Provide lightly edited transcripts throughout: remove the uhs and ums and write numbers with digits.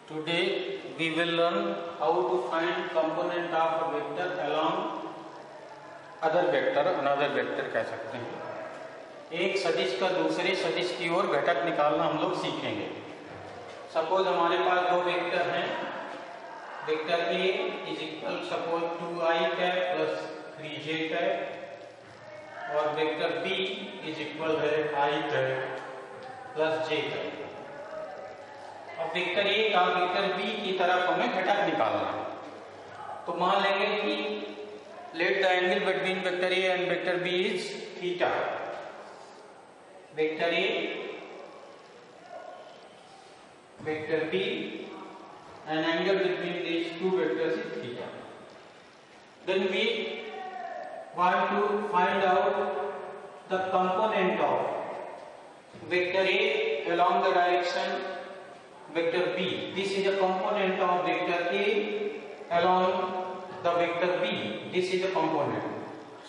Today we will learn how to find component of a vector along other vector, another vector कह सकते हैं। एक सदिश का दूसरे सदिश की ओर घटक निकालना हम लोग सीखेंगे। सपोज हमारे पास दो वेक्टर हैं, vector A is equal suppose 2i cap plus 3j cap और वेक्टर B इज इक्वल है i cap plus j cap. अब वेक्टर A का वेक्टर B की तरफ हमें घटक निकालना है। तो मान लेंगे कि let the angle between vector A and vector B is theta. Vector A, vector B, and angle between these two vectors is theta. Then we want to find out the component of vector A along the direction vector B. This is a component of vector A along the vector B. This is a component.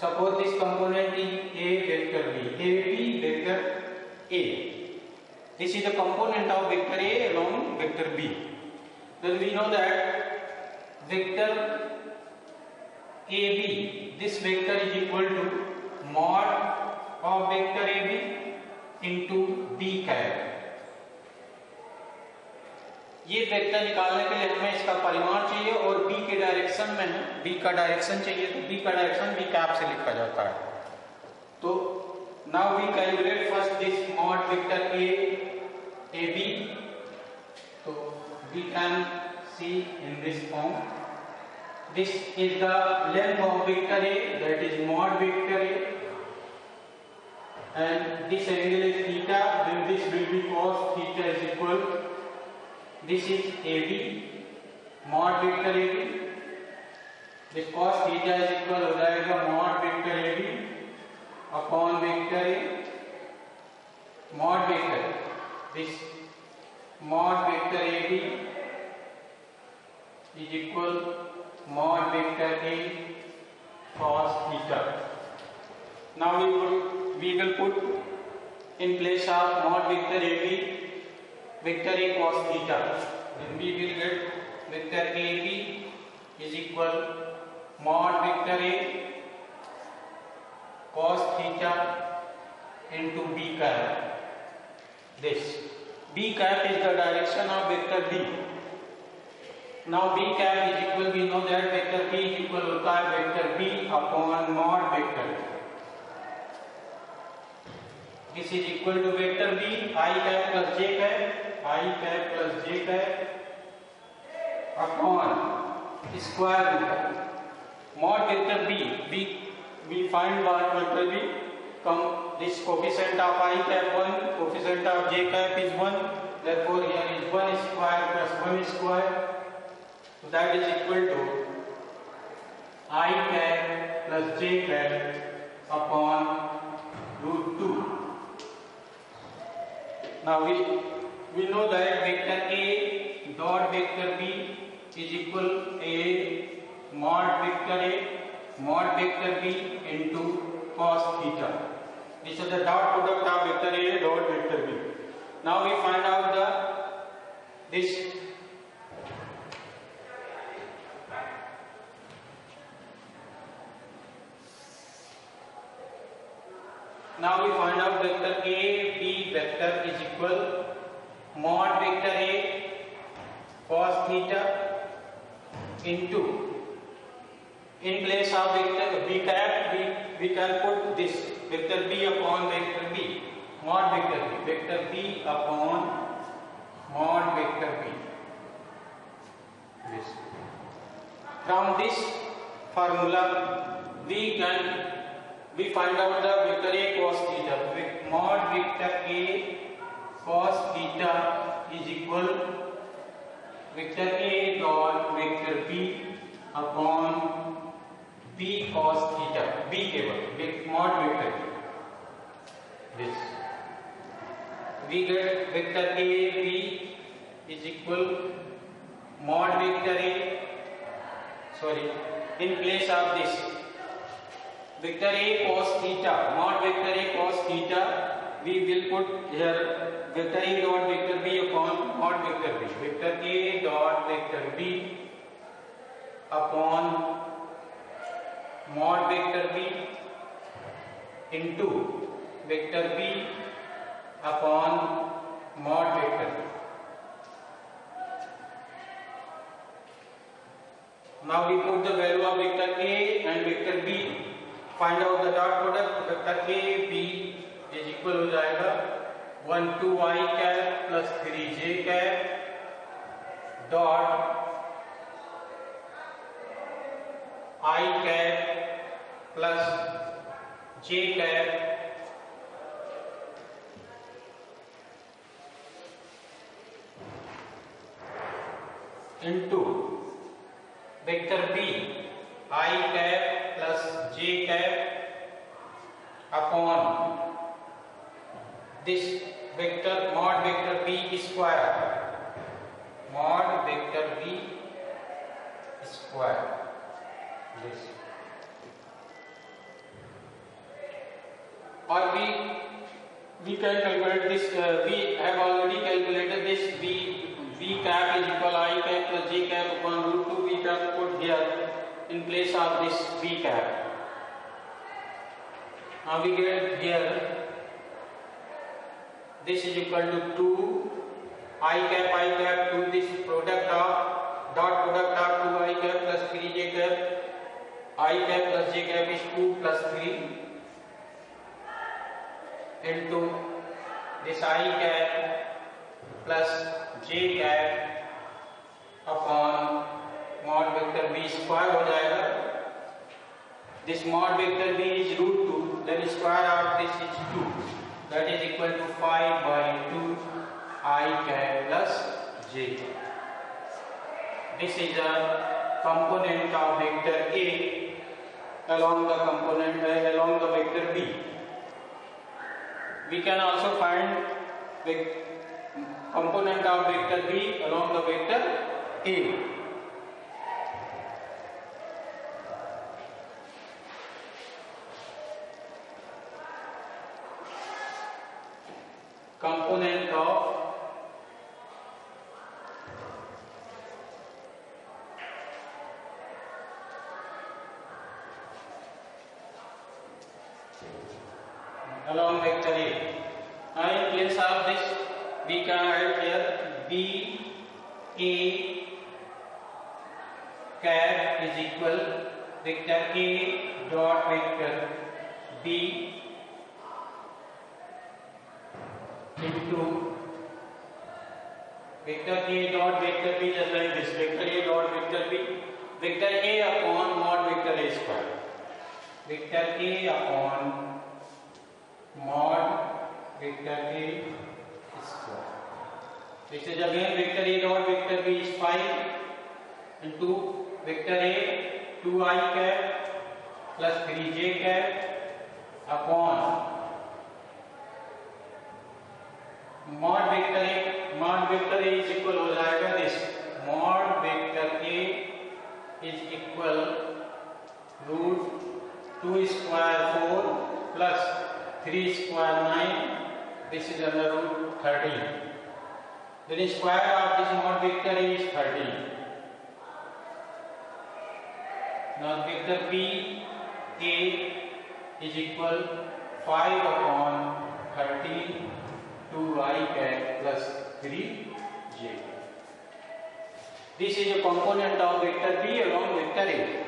Suppose this component is A vector B. A B vector A. This is the component of vector A along vector B. Then we know that vector AB, this vector is equal to mod of vector AB into B cap. ये vector निकालने के लिए हमें इसका परिमाण चाहिए और B के डायरेक्शन में है, B का डायरेक्शन चाहिए तो B का डायरेक्शन B कैप से लिखा जाता है। तो now we calculate first this mod vector A B। तो we can see in this form, this is the length of vector A, that is mod vector A, and this angle is theta, then this will be cos theta is equal, this is AB, mod vector AB, this cos theta is equal हो जाएगा mod vector AB upon vector A, mod vector, this mod vector AB is equal mod vector A cos theta. Now we will put in place of mod vector AB vector A cos theta. Then we will get vector AB is equal mod vector A cos theta into B cap. This B cap is the direction of vector B. Now B cap is equal, we know that vector B is equal होता है vector B upon mod vector. This is equal to vector B I cap plus j cap, I cap plus j cap upon square root mod vector B. We find what vector B. Come this coefficient of I cap 1, coefficient of j cap is 1. Therefore here is 1 square plus 1 square. So that is equal to I cap plus j cap upon root 2. Now we know that vector A dot vector B is equal A mod vector B into cos theta. This is the dot product of vector A dot vector B. Now we find out this vector A B vector is equal mod vector A cos theta into, in place of vector B cap we can put this vector B upon vector B, mod vector B upon mod vector B. This. From this formula we find out the vector A cos theta. Mod vector A cos theta is equal vector A dot vector B upon B cos theta. B केवल mod vector this. We get vector A B is equal mod vector A. Sorry, in place of this vector A cos theta, mod vector A cos theta, we will put here vector A dot vector B upon mod vector B. Vector A dot vector B upon mod vector B into vector B upon mod vector B. Now we put the value of vector A and vector B. Find out the dot product. Vector A B is equal हो जाएगा 1 2i cap plus 3j cap dot I cap plus j cap into vector B I cap plus j cap upon this vector mod vector B square, mod vector B square, this, or we can calculate this, we have already calculated this. B cap is equal I cap plus j cap upon root 2. We can put here in place of this B cap. Now we get here this is equal to 2 I cap to this product of dot product of 2 I cap plus 3 j cap. I cap plus j cap is 2 plus 3 into this I cap plus j cap upon mod vector B square हो जाएगा. This mod vector B is root 2, then square of this is 2, that is equal to 5 by 2 I cap plus j. This is a component of vector A along the vector B. We can also find the component of vector B along the vector A. Component of along vector A. Now in place of this we can write here B A cap is equal vector A dot vector B into vector A dot vector B, just like this, vector A dot vector B, vector A upon mod vector A square, vector A upon mod vector A square. This is again vector A dot vector B is 5 into vector A 2i cap plus 3j cap upon mod vector A is equal हो जाएगा this, mod vector A is equal root 2 square 4 plus 3 square 9, this is under root 13. Then square of this mod vector A is 13. Now vector B A is equal 5 upon 13 2i cap plus 3j. This is a component of vector B along vector A.